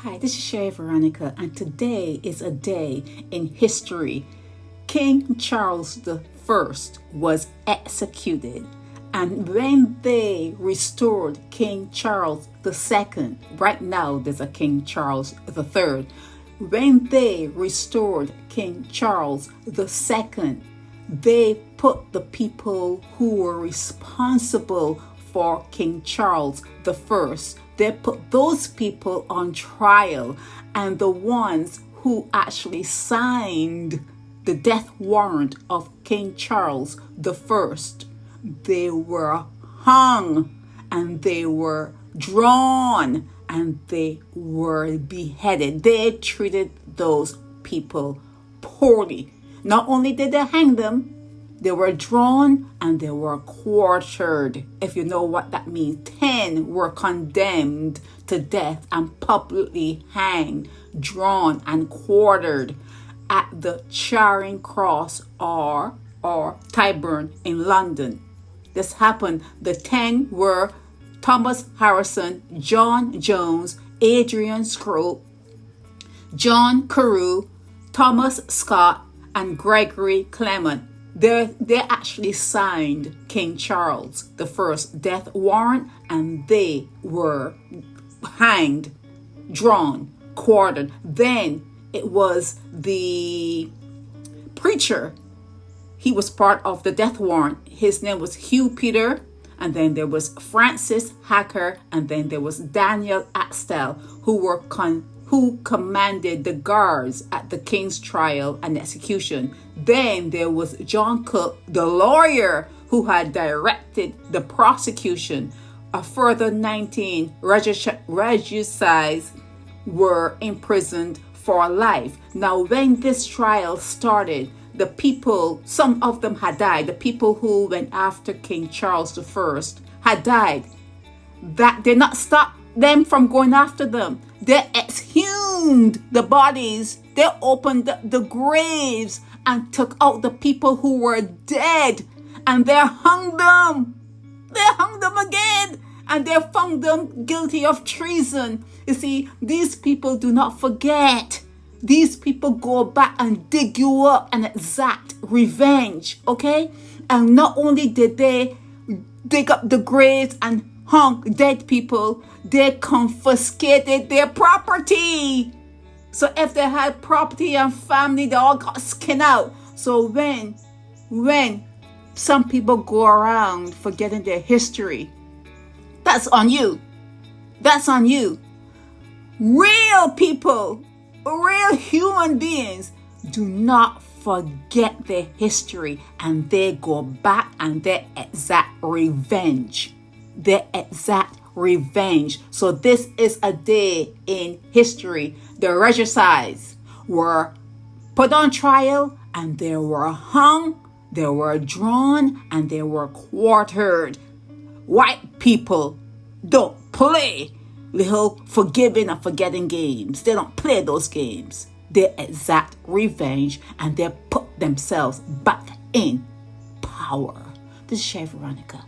Hi, this is Sherry Veronica, and today is a day in history. King Charles I was executed, and when they restored King Charles II, right now there's a King Charles III, when they restored King Charles II, they put the people who were responsible for King Charles I, they put those people on trial, and the ones who actually signed the death warrant of King Charles I, they were hung, and they were drawn, and they were beheaded. They treated those people poorly. Not only did they hang them, they were drawn and they were quartered. If you know what that means, 10 were condemned to death and publicly hanged, drawn and quartered at the Charing Cross or Tyburn in London. This happened. The 10 were Thomas Harrison, John Jones, Adrian Scrope, John Carew, Thomas Scott, and Gregory Clement. They actually signed King Charles I's death warrant, and they were hanged, drawn, quartered. Then it was the preacher. He was part of the death warrant. His name was Hugh Peter, and then there was Francis Hacker, and then there was Daniel Axtell, who commanded the guards at the king's trial and execution. Then there was John Cook, the lawyer who had directed the prosecution. A further 19 regicides were imprisoned for life. Now, when this trial started, the people, some of them had died. The people who went after King Charles I had died. That did not stop them from going after them. They exhumed the bodies. They opened the graves and took out the people who were dead, and they hung them. They hung them again, and they found them guilty of treason. You see, these people do not forget. These people go back and dig you up and exact revenge, okay? And not only did they dig up the graves and hung dead people, they confiscated their property. So if they had property and family, they all got skinned out. So when some people go around forgetting their history, that's on you. That's on you. Real people, real human beings do not forget their history, and they go back and they exact revenge. They exact revenge. So this is a day in history. The regicides were put on trial, and they were hung, they were drawn, and they were quartered. White people don't play little forgiving and forgetting games. They don't play those games. They exact revenge, and they put themselves back in power. This is Sherry Veronica.